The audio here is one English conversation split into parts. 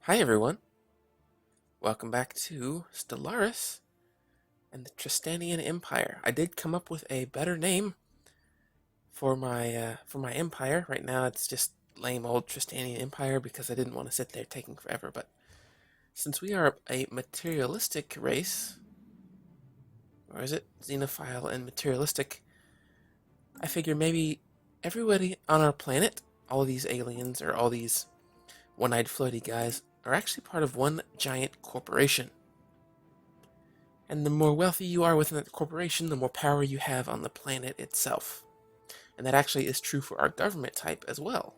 Hi everyone, welcome back to Stellaris and the Tristanian Empire. I did come up with a better name for my empire. Right now it's just lame old Tristanian Empire because I didn't want to sit there taking forever, but since we are a materialistic race, or is it xenophile and materialistic, I figure maybe everybody on our planet, all these aliens or all these one-eyed floaty guys, are actually part of one giant corporation. And the more wealthy you are within that corporation, the more power you have on the planet itself. And that actually is true for our government type as well.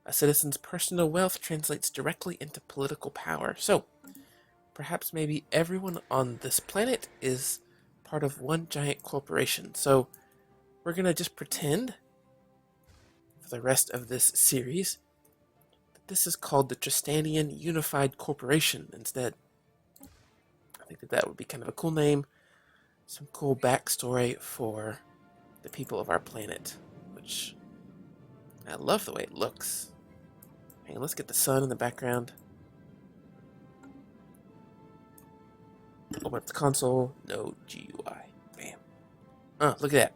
A citizen's personal wealth translates directly into political power. So, perhaps maybe everyone on this planet is part of one giant corporation. So, we're going to just pretend for the rest of this series that this is called the Tristanian Unified Corporation instead. I think that would be kind of a cool name, some cool backstory for the people of our planet, which I love the way it looks. Hang on, let's get the sun in the background. Open up the console. No GUI. Bam. Oh, look at that.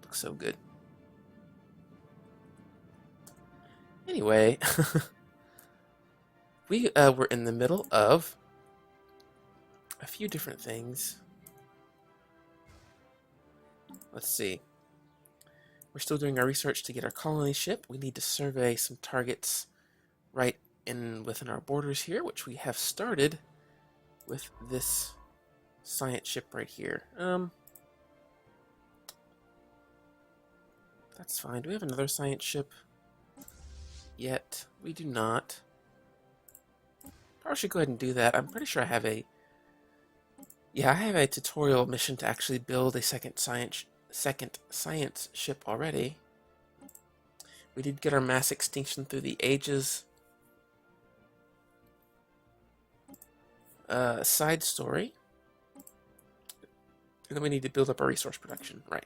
Looks so good. Anyway, we were in the middle of a few different things. Let's see. We're still doing our research to get our colony ship. We need to survey some targets right within our borders here, which we have started with this science ship right here. That's fine. Do we have another science ship yet? We do not. Probably should go ahead and do that. I'm pretty sure I have a tutorial mission to actually build a second science ship already. We did get our mass extinction through the ages side story. And then we need to build up our resource production, right?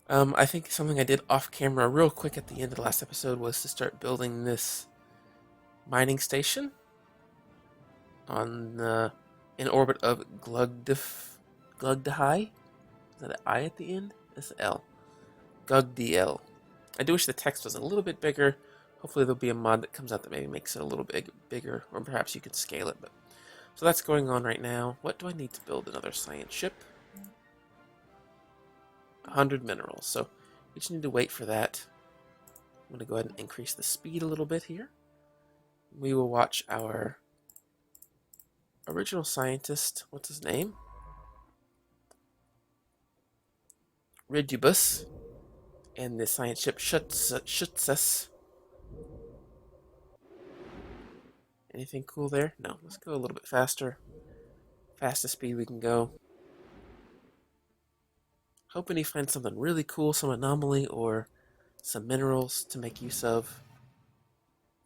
I think something I did off camera real quick at the end of the last episode was to start building this mining station on in orbit of Glugdahai. Is that an I at the end? It's an L. Gugdl. I do wish the text was a little bit bigger. Hopefully there'll be a mod that comes out that maybe makes it a little bigger, or perhaps you could scale it. But so that's going on right now. What do I need to build? Another science ship. 100 minerals. So we just need to wait for that. I'm going to go ahead and increase the speed a little bit here. We will watch our original scientist, what's his name? Ridubus, and the science ship Schutzes. Anything cool there? No, let's go a little bit faster. Fastest speed we can go. Hoping he finds something really cool, some anomaly, or some minerals to make use of.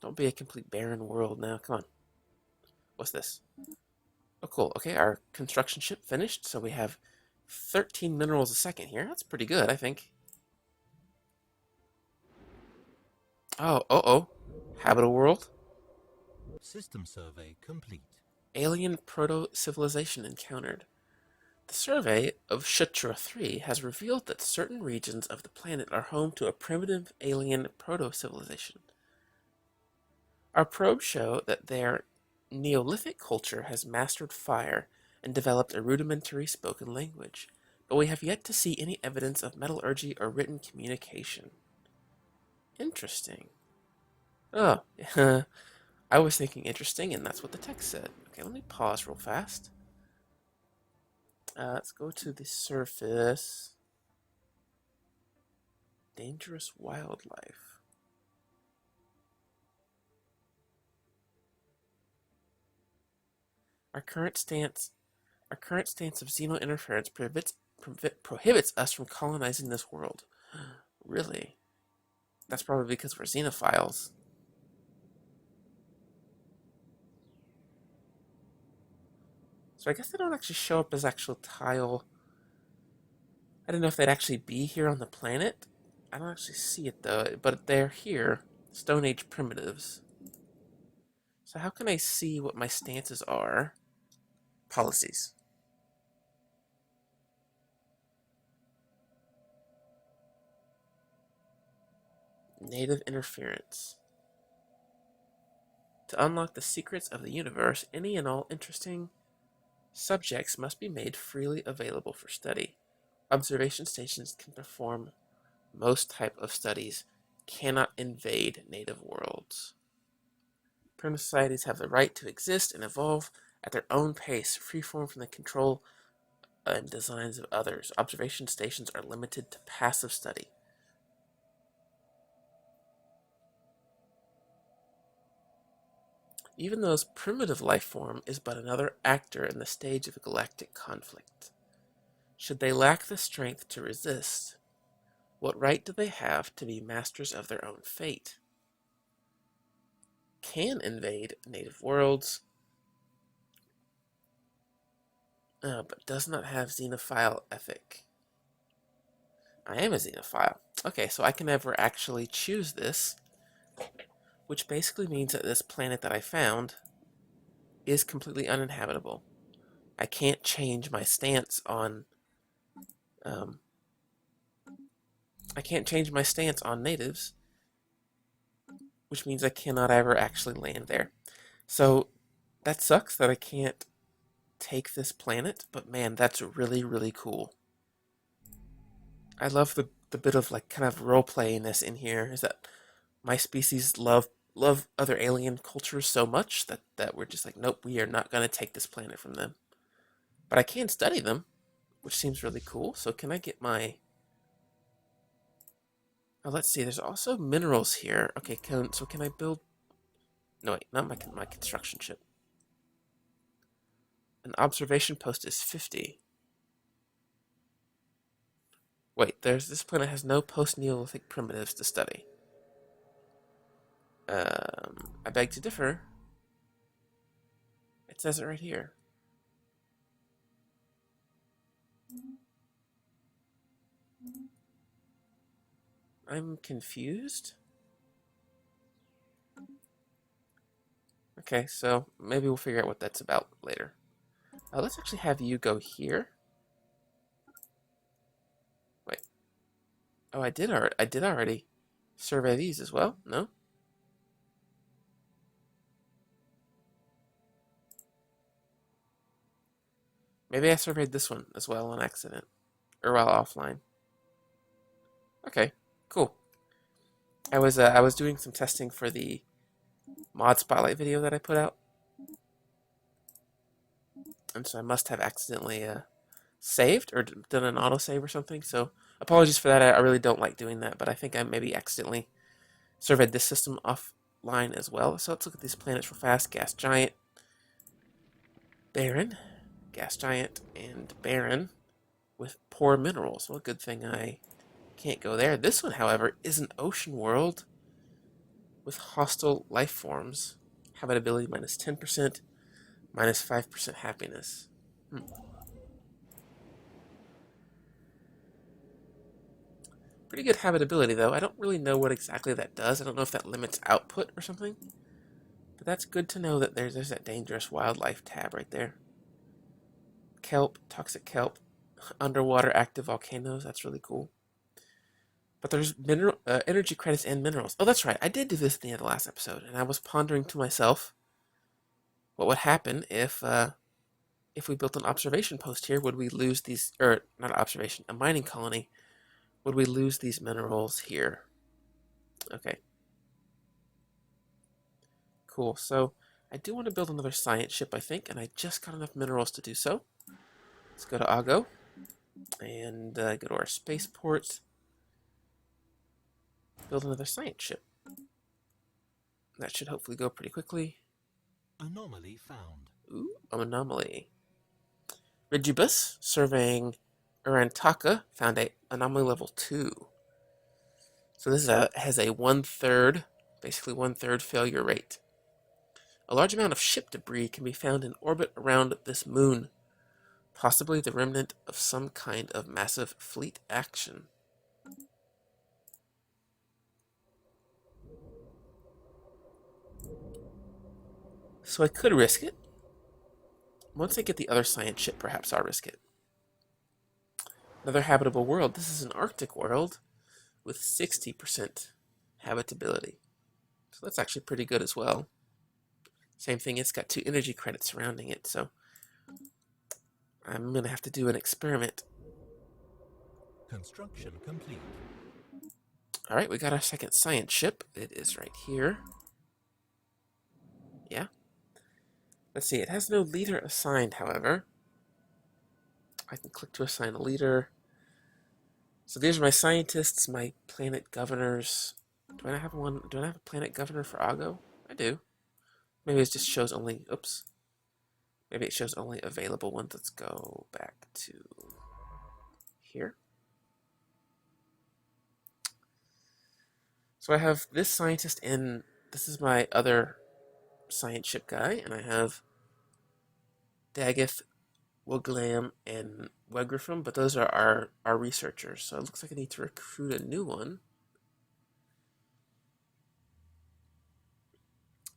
Don't be a complete barren world now. Come on. What's this? Oh, cool. Okay, our construction ship finished, so we have 13 minerals a second here. That's pretty good, I think. Oh. Habitable world. System survey complete. Alien proto-civilization encountered. The survey of Shutra 3 has revealed that certain regions of the planet are home to a primitive alien proto-civilization. Our probes show that their Neolithic culture has mastered fire and developed a rudimentary spoken language, but we have yet to see any evidence of metallurgy or written communication. Interesting. Oh, I was thinking interesting, and that's what the text said. Okay, let me pause real fast. Let's go to the surface. Dangerous wildlife. Our current stance of xeno interference prohibits us from colonizing this world. Really? That's probably because we're xenophiles. So I guess they don't actually show up as actual tile. I don't know if they'd actually be here on the planet. I don't actually see it though, but they're here. Stone Age primitives. So how can I see what my stances are? Policies. Native interference. To unlock the secrets of the universe, any and all interesting subjects must be made freely available for study. Observation stations can perform most type of studies, cannot invade native worlds. Primitive societies have the right to exist and evolve at their own pace, freeform from the control and designs of others. Observation stations are limited to passive study. Even though primitive life form is but another actor in the stage of a galactic conflict. Should they lack the strength to resist, what right do they have to be masters of their own fate? Can invade native worlds, but does not have xenophile ethic. I am a xenophile. Okay, so I can never actually choose this, which basically means that this planet that I found is completely uninhabitable. I can't change my stance on um, natives, which means I cannot ever actually land there. So that sucks that I can't take this planet, but man, that's really, really cool. I love the bit of like kind of role playingness in here. Is that my species love other alien cultures so much that we're just like, nope, we are not gonna take this planet from them. But I can study them, which seems really cool. So can I get my? Oh, let's see. There's also minerals here. Okay, so can I build? No, wait, not my construction ship. An observation post is 50. Wait, this planet has no post-Neolithic primitives to study. I beg to differ. It says it right here. I'm confused. Okay, so maybe we'll figure out what that's about later. Let's actually have you go here. Wait. Oh, I did already survey these as well. No. Maybe I surveyed this one as well on accident, or while offline. Okay, cool. I was doing some testing for the mod spotlight video that I put out, and so I must have accidentally saved or done an autosave or something. So apologies for that. I really don't like doing that, but I think I maybe accidentally surveyed this system offline as well. So let's look at these planets real fast. Gas giant, barren, gas giant, and barren with poor minerals. Well, good thing I can't go there. This one, however, is an ocean world with hostile life forms. Habitability minus 10%, minus 5% happiness. Pretty good habitability, though. I don't really know what exactly that does. I don't know if that limits output or something. But that's good to know that there's that dangerous wildlife tab right there. Kelp, toxic kelp, underwater active volcanoes. That's really cool. But there's energy credits and minerals. Oh, that's right. I did do this at the end of the last episode, and I was pondering to myself what would happen if we built an observation post here. Would we lose these, or not observation, a mining colony? Would we lose these minerals here? Okay. Cool. So I do want to build another science ship, I think, and I just got enough minerals to do so. Let's go to Ago and go to our spaceport. Build another science ship. That should hopefully go pretty quickly. Anomaly found. Ooh, anomaly. Rigibus, surveying Urantaka, found a anomaly level 2. So this has a 1/3, basically 1/3 failure rate. A large amount of ship debris can be found in orbit around this moon, possibly the remnant of some kind of massive fleet action. So I could risk it. Once I get the other science ship, perhaps I'll risk it. Another habitable world. This is an Arctic world with 60% habitability. So that's actually pretty good as well. Same thing, it's got 2 energy credits surrounding it, so I'm going to have to do an experiment. Construction complete. Alright, we got our second science ship. It is right here. Yeah. Let's see, it has no leader assigned, however. I can click to assign a leader. So these are my scientists, my planet governors. Do I not have one? Do I not have a planet governor for Ago? I do. Maybe it just shows only, oops. Maybe it shows only available ones. Let's go back to here. So I have this scientist and this is my other science ship guy, and I have Daggith, Woglam, and Wegrifum, but those are our researchers. So it looks like I need to recruit a new one.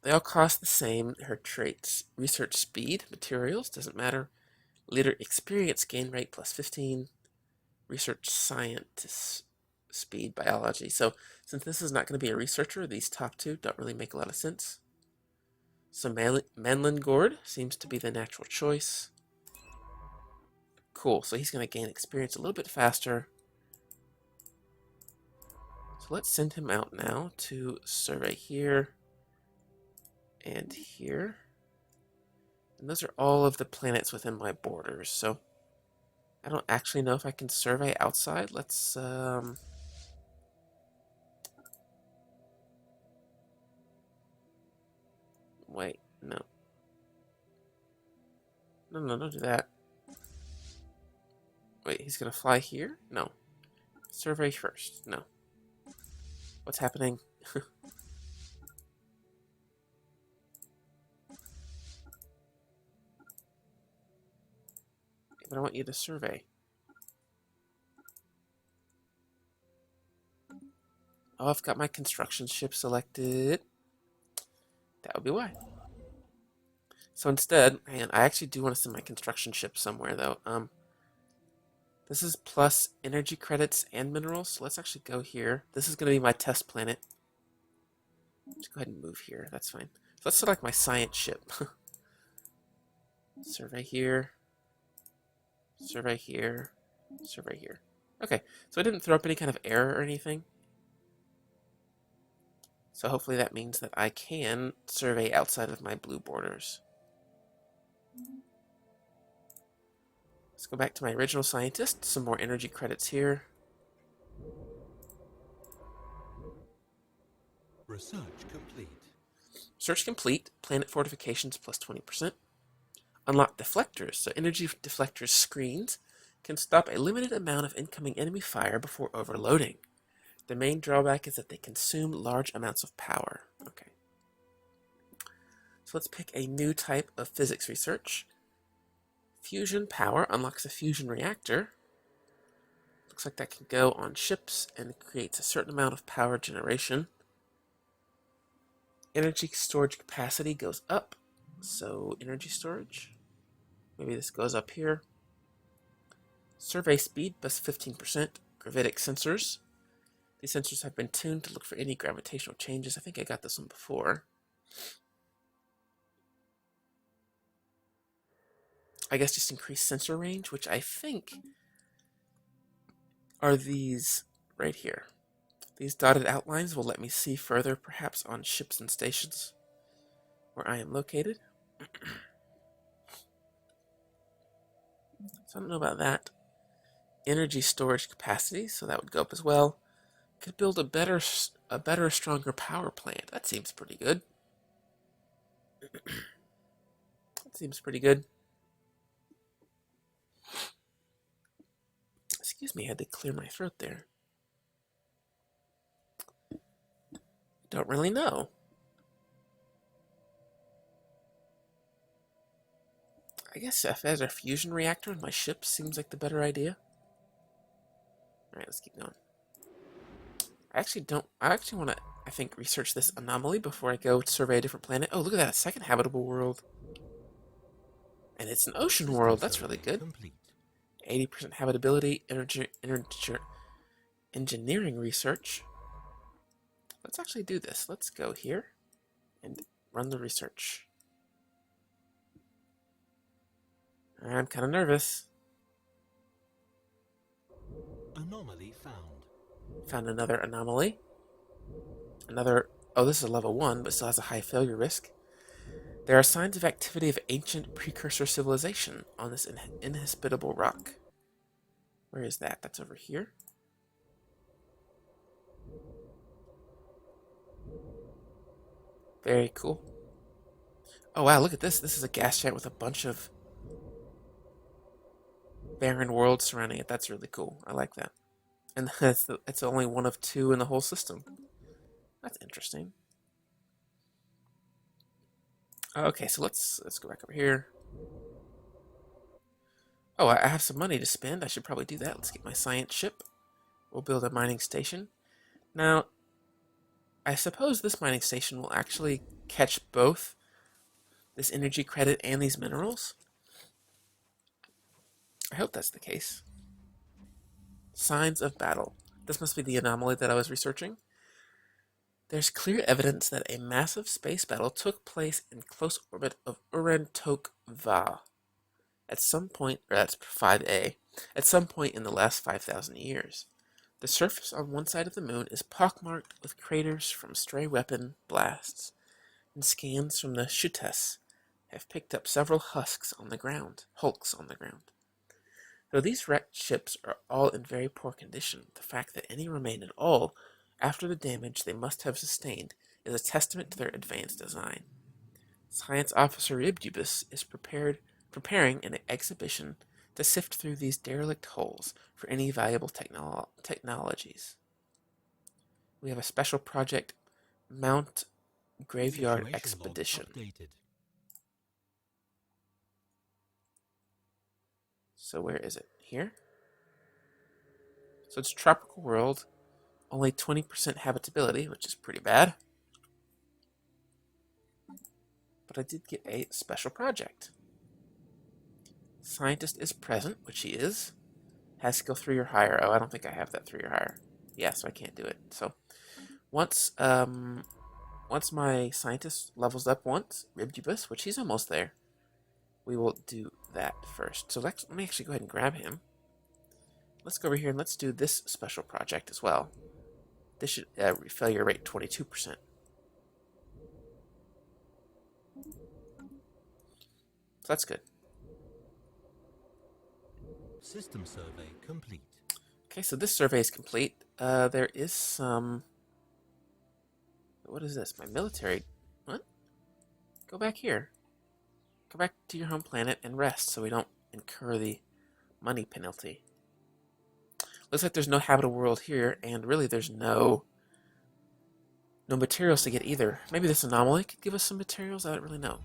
They all cost the same. Her traits: research speed, materials, doesn't matter. Leader experience gain rate plus 15. Research scientist speed, biology. So since this is not going to be a researcher, these top two don't really make a lot of sense. So Manlingord seems to be the natural choice. Cool, so he's going to gain experience a little bit faster. So let's send him out now to survey here and here. And those are all of the planets within my borders, so I don't actually know if I can survey outside. Let's, wait, no. No, don't do that. Wait, he's gonna fly here? No. Survey first. No. What's happening? But I want you to survey. Oh, I've got my construction ship selected. That would be why. So instead, hang on, I actually do want to send my construction ship somewhere though. This is plus energy credits and minerals, so let's actually go here. This is going to be my test planet. Let's go ahead and move here, that's fine. So let's select my science ship. Survey here. Survey here. Survey here. Okay, so I didn't throw up any kind of error or anything. So hopefully that means that I can survey outside of my blue borders. Let's go back to my original scientist. Some more energy credits here. Research complete. Search complete. Planet fortifications plus 20%. Unlock deflectors. So energy deflectors screens can stop a limited amount of incoming enemy fire before overloading. The main drawback is that they consume large amounts of power. Okay. So let's pick a new type of physics research. Fusion power unlocks a fusion reactor. Looks like that can go on ships and creates a certain amount of power generation. Energy storage capacity goes up. So energy storage. Maybe this goes up here. Survey speed plus 15%. Gravitic sensors. These sensors have been tuned to look for any gravitational changes. I think I got this one before. I guess just increased sensor range, which I think are these right here. These dotted outlines will let me see further, perhaps on ships and stations where I am located. So I don't know about that. Energy storage capacity, so that would go up as well. Could build a better, stronger power plant. That seems pretty good. That seems pretty good. Excuse me, I had to clear my throat there. Don't really know. I guess if there's a fusion reactor in my ship, seems like the better idea. Alright, let's keep going. I actually want to I think, research this anomaly before I go to survey a different planet. Oh, look at that, a second habitable world. And it's an ocean System world. That's really survey good. complete. 80% habitability, engineering research. Let's actually do this. Let's go here and run the research. I'm kind of nervous. Anomaly found. Found another anomaly. Oh, this is a level 1, but still has a high failure risk. There are signs of activity of ancient precursor civilization on this inhospitable rock. Where is that? That's over here. Very cool. Oh wow, look at this. This is a gas giant with a bunch of barren worlds surrounding it. That's really cool. I like that. And it's only one of 2 in the whole system. That's interesting. Okay, so let's go back over here. Oh, I have some money to spend. I should probably do that. Let's get my science ship. We'll build a mining station. Now, I suppose this mining station will actually catch both this energy credit and these minerals. I hope that's the case. Signs of battle. This must be the anomaly that I was researching. There's clear evidence that a massive space battle took place in close orbit of Urantok Va at some point, or that's 5A, at some point in the last 5,000 years. The surface on one side of the moon is pockmarked with craters from stray weapon blasts, and scans from the Shutes have picked up several hulks on the ground. Though these wrecked ships are all in very poor condition, the fact that any remain at all after the damage they must have sustained is a testament to their advanced design. Science Officer Ibdubus is preparing an exhibition to sift through these derelict hulls for any valuable technologies. We have a special project, Mount Graveyard Situation log Expedition. updated. So where is it? Here? So it's tropical world, only 20% habitability, which is pretty bad. But I did get a special project. Scientist is present, which he is. Has skill 3 or higher. Oh, I don't think I have that 3 or higher. Yeah, so I can't do it. So once my scientist levels up once, Ribdubus, which he's almost there, we will do that first. So let me actually go ahead and grab him. Let's go over here and let's do this special project as well. This should failure rate 22%. So that's good. System survey complete. Okay, so this survey is complete. There is some... What is this? My military... What? Go back here. Go back to your home planet and rest so we don't incur the money penalty. Looks like there's no habitable world here, and really there's no materials to get either. Maybe this anomaly could give us some materials? I don't really know.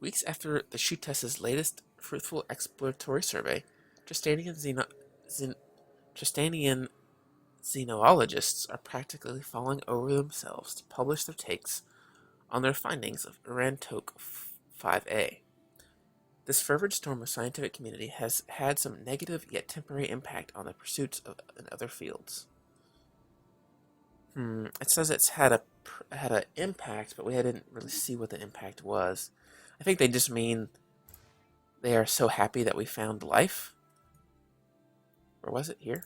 Weeks after the Shutes' latest fruitful exploratory survey, Tristanian xenologists are practically falling over themselves to publish their takes on their findings of Urantok 5A. This fervid storm of scientific community has had some negative yet temporary impact on the pursuits in other fields. It says it's had an impact, but we didn't really see what the impact was. I think they just mean they are so happy that we found life. Or was it here?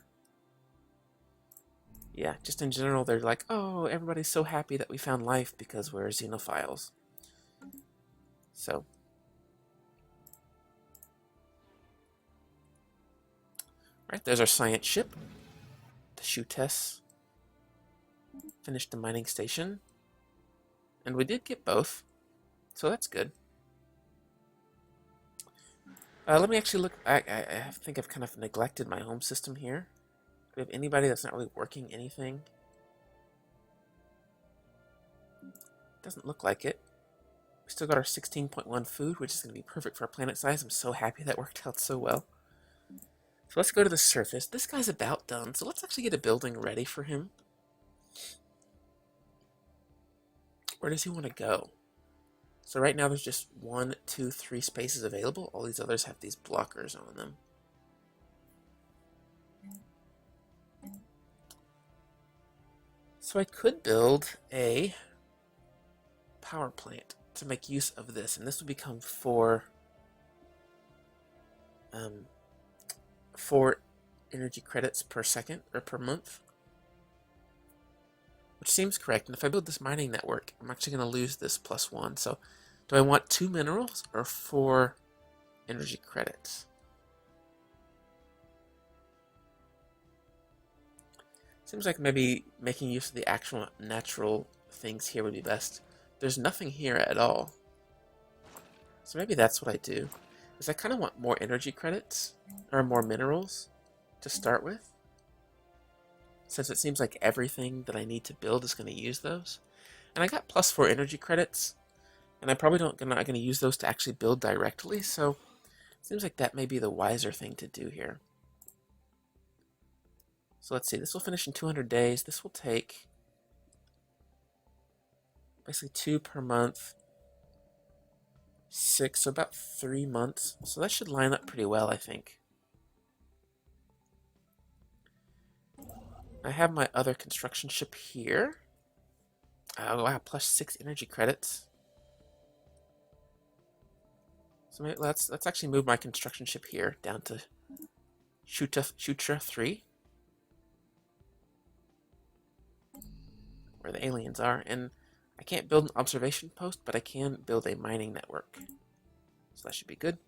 Yeah, just in general, they're like, oh, everybody's so happy that we found life because we're xenophiles. So. Alright, there's our science ship. The Shutes. Finished the mining station. And we did get both. So that's good. Let me actually look. I think I've kind of neglected my home system here. Do we have anybody that's not really working anything? Doesn't look like it. We still got our 16.1 food, which is going to be perfect for our planet size. I'm so happy that worked out so well. So let's go to the surface. This guy's about done, so let's actually get a building ready for him. Where does he want to go? So right now there's just 1, 2, 3 spaces available. All these others have these blockers on them. So I could build a power plant to make use of this, and this would become 4 energy credits per second or per month, which seems correct. And if I build this mining network, I'm actually going to lose this +1. So do I want 2 minerals or 4 energy credits? Seems like maybe making use of the actual natural things here would be best. There's nothing here at all. So maybe that's what I do. Is I kind of want more energy credits, or more minerals, to start with. Since it seems like everything that I need to build is going to use those. And I got +4 energy credits, and I probably not going to use those to actually build directly, so it seems like that may be the wiser thing to do here. So let's see, this will finish in 200 days. This will take basically 2 per month, 6, so about 3 months. So that should line up pretty well, I think. I have my other construction ship here. Oh wow, +6 energy credits. So maybe let's actually move my construction ship here down to Shutra 3, where the aliens are. And I can't build an observation post, but I can build a mining network. So that should be good.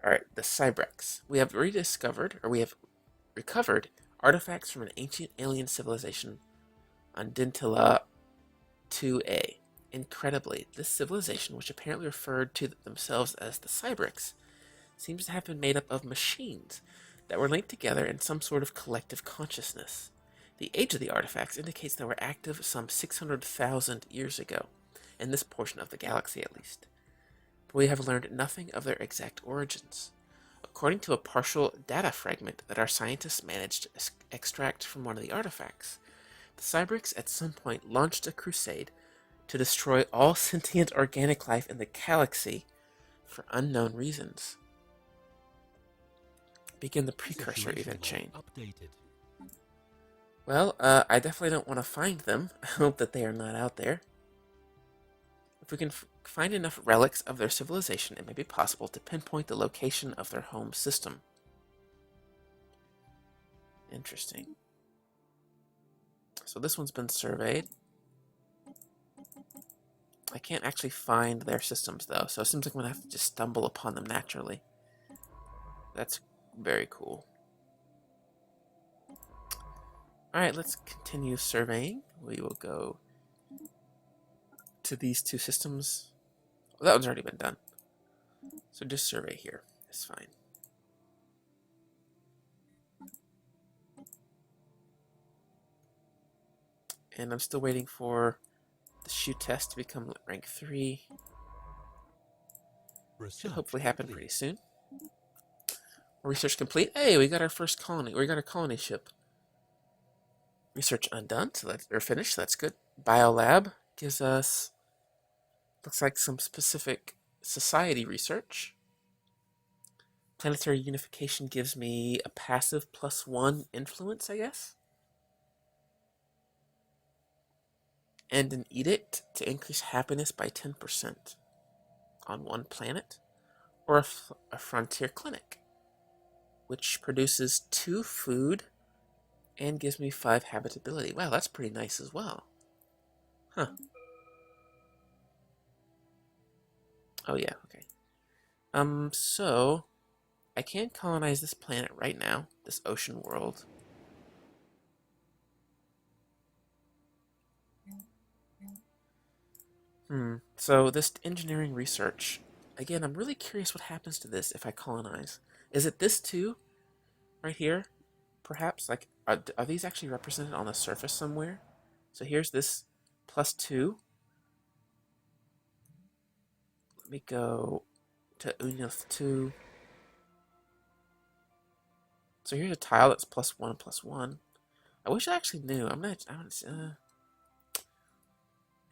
Alright, the Cybrex. We have rediscovered, or we have recovered, artifacts from an ancient alien civilization on Dintila 2A. Incredibly, this civilization, which apparently referred to themselves as the Cybrex, seems to have been made up of machines that were linked together in some sort of collective consciousness. The age of the artifacts indicates they were active some 600,000 years ago, in this portion of the galaxy at least. But we have learned nothing of their exact origins. According to a partial data fragment that our scientists managed to extract from one of the artifacts, the Cybrex at some point launched a crusade to destroy all sentient organic life in the galaxy for unknown reasons. Begin the precursor event chain. Updated. Well, I definitely don't want to find them. I hope that they are not out there. If we can find enough relics of their civilization, it may be possible to pinpoint the location of their home system. Interesting. So this one's been surveyed. I can't actually find their systems, though, so it seems like I'm going to have to just stumble upon them naturally. That's very cool. Alright, let's continue surveying. We will go to these 2 systems. Well, that one's already been done. So just survey here. It's fine. And I'm still waiting for the shoe test to become rank 3. Should hopefully happen pretty soon. Research complete. Hey, we got our first colony. We got a colony ship. Research undone, so or finished, so that's good. Biolab gives us, looks like some specific society research. Planetary unification gives me a passive +1 influence, I guess. And an edict to increase happiness by 10% on one planet. Or a frontier clinic, which produces 2 food and gives me 5 habitability. Wow, that's pretty nice as well. Huh. Oh yeah, okay. So I can colonize this planet right now, this ocean world. So this engineering research, again, I'm really curious what happens to this if I colonize. Is it this too? Right here? Perhaps? Like, are these actually represented on the surface somewhere? So here's this +2. Let me go to Unyth 2. So here's a tile that's +1/+1. I wish I actually knew.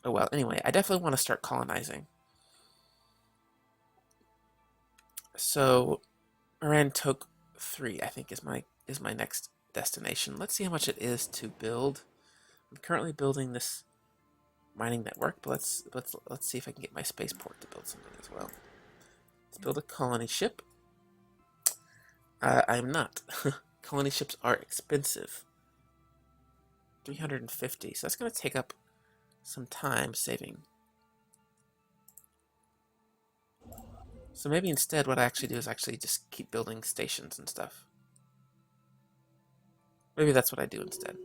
Oh well, anyway, I definitely want to start colonizing. So Marantok 3, I think, is my next destination. Let's see how much it is to build. I'm currently building this mining network, but let's see if I can get my spaceport to build something as well. Let's build a colony ship. I'm not. Colony ships are expensive. 350, so that's going to take up some time saving. So maybe instead what I actually do is actually just keep building stations and stuff. Maybe that's what I do instead.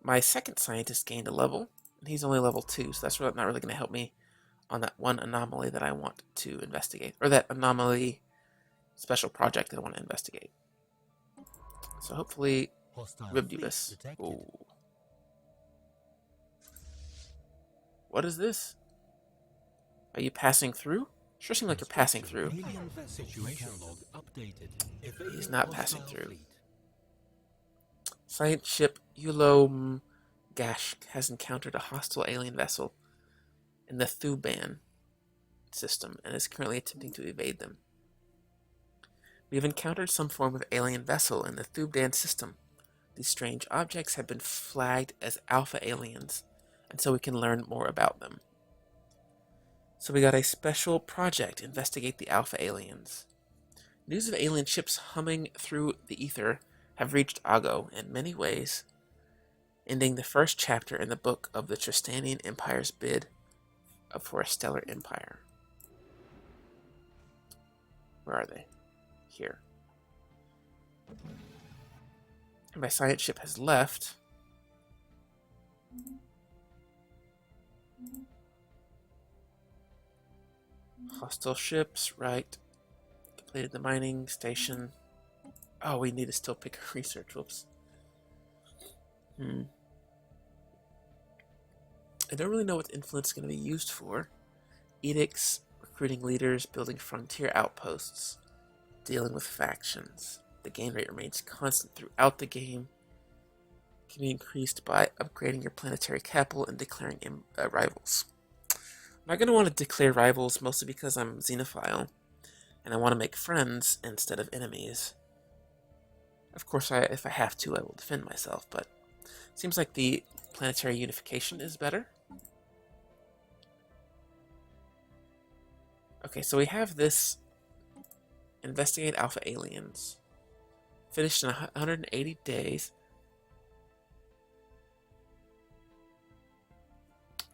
My second scientist gained a level, and he's only level 2, so that's not really going to help me on that one anomaly that I want to investigate, or that anomaly special project that I want to investigate. So hopefully, Ribdubus. Oh. What is this? Are you passing through? Sure seems like you're passing through. He's not passing through. Science ship Ulom Gash has encountered a hostile alien vessel in the Thuban system and is currently attempting to evade them. We have encountered some form of alien vessel in the Thuban system. These strange objects have been flagged as alpha aliens, and so we can learn more about them. So we got a special project, investigate the alpha aliens. News of alien ships humming through the ether have reached Ago in many ways, ending the first chapter in the book of the Tristanian Empire's bid for a stellar empire. Where are they? Here. And my science ship has left. Hostile ships, right. Completed the mining station. Oh, we need to still pick a research. Whoops. I don't really know what the influence is going to be used for. Edicts, recruiting leaders, building frontier outposts, dealing with factions. The gain rate remains constant throughout the game. Can be increased by upgrading your planetary capital and declaring rivals. I'm not going to want to declare rivals, mostly because I'm xenophile, and I want to make friends instead of enemies. Of course, if I have to, I will defend myself, but it seems like the planetary unification is better. Okay, so we have this investigate alpha aliens. Finished in 180 days.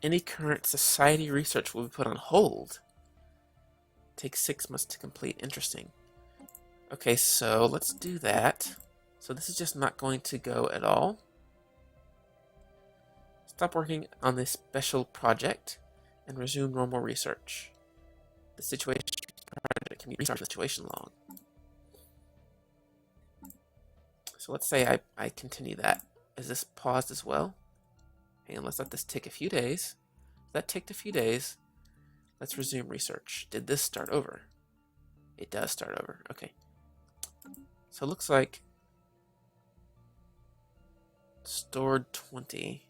Any current society research will be put on hold. Takes 6 months to complete. Interesting. Okay, so let's do that. So this is just not going to go at all. Stop working on this special project and resume normal research. The situation project can be restarted with situation log. So let's say I continue that. Is this paused as well? Hang on, let's let this take a few days. That ticked a few days. Let's resume research. Did this start over? It does start over. Okay. So it looks like stored 20.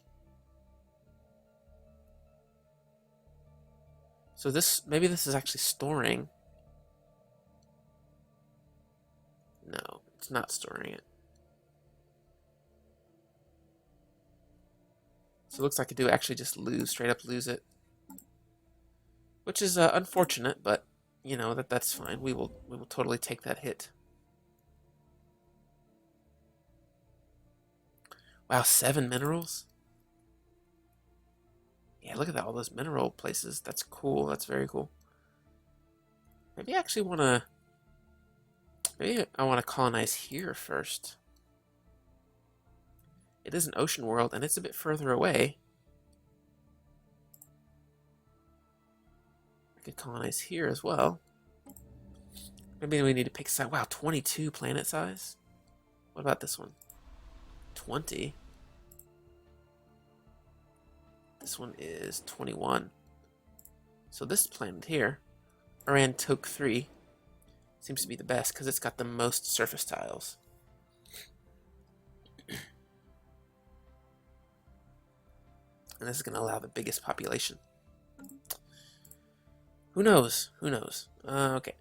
So maybe this is actually storing. No, it's not storing it. So it looks like I do actually just straight up lose it. Which is unfortunate, but you know, that's fine. We will totally take that hit. Wow, 7 minerals? Yeah, look at that, all those mineral places. That's cool. That's very cool. Maybe I actually want to... Maybe I want to colonize here first. It is an ocean world, and it's a bit further away. I could colonize here as well. Maybe we need to pick side. Wow, 22 planet size? What about this one? 20? This one is 21. So this planet here, Toke 3, seems to be the best because it's got the most surface tiles. And this is going to allow the biggest population. Who knows? Who knows? Okay.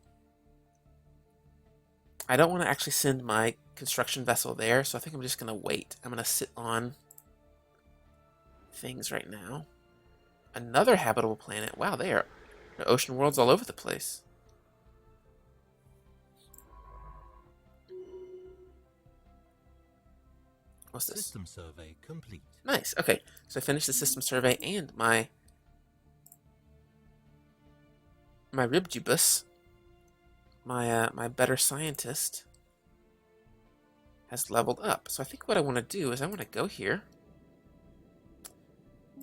I don't want to actually send my construction vessel there, so I think I'm just going to wait. I'm going to sit on things right now. Another habitable planet. Wow, there are ocean worlds all over the place. What's this? System survey complete. Nice. Okay, so I finished the system survey and my Ribgibus, my better scientist, has leveled up. So I think what I want to do is I want to go here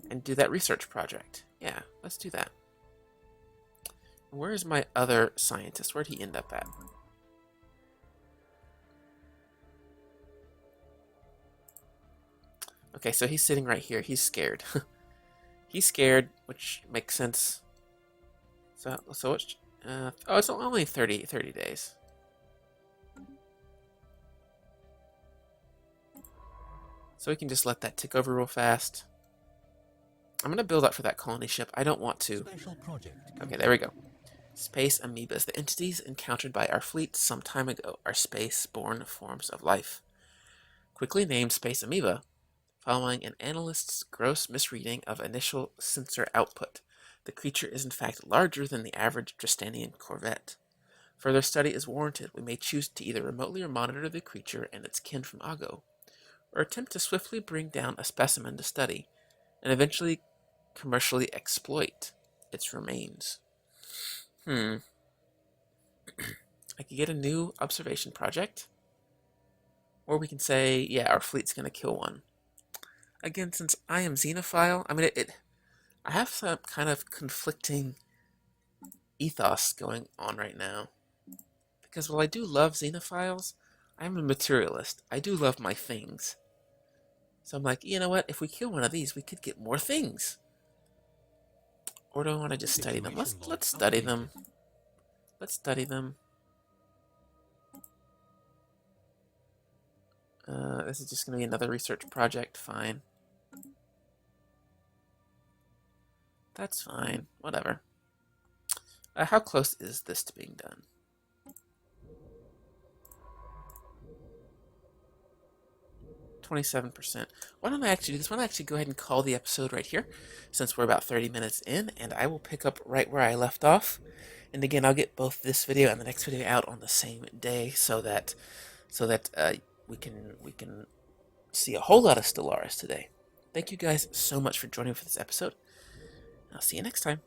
and do that research project. Yeah, let's do that. Where is my other scientist? Where'd he end up at? Okay, so he's sitting right here. He's scared. He's scared, which makes sense. So it's oh, it's only 30 days. So we can just let that tick over real fast. I'm gonna build up for that colony ship. I don't want to. Special project. Okay, there we go. Space amoebas. The entities encountered by our fleet some time ago are space-borne forms of life. Quickly named space amoeba, following an analyst's gross misreading of initial sensor output. The creature is in fact larger than the average Tristanian corvette. Further study is warranted. We may choose to either remotely monitor the creature and its kin from Ago, or attempt to swiftly bring down a specimen to study, and eventually commercially exploit its remains. I could get a new observation project, or we can say, yeah, our fleet's going to kill one. Again, since I am xenophile, I mean, I have some kind of conflicting ethos going on right now. Because while I do love xenophiles, I'm a materialist. I do love my things. So I'm like, you know what? If we kill one of these, we could get more things. Or do I want to just study them? Let's study them. Let's study them. This is just going to be another research project. Fine. That's fine. Whatever. How close is this to being done? 27%. Why don't I actually do this? Why don't I actually go ahead and call the episode right here, since we're about 30 minutes in, and I will pick up right where I left off. And again, I'll get both this video and the next video out on the same day, so that we can see a whole lot of Stellaris today. Thank you guys so much for joining me for this episode. I'll see you next time.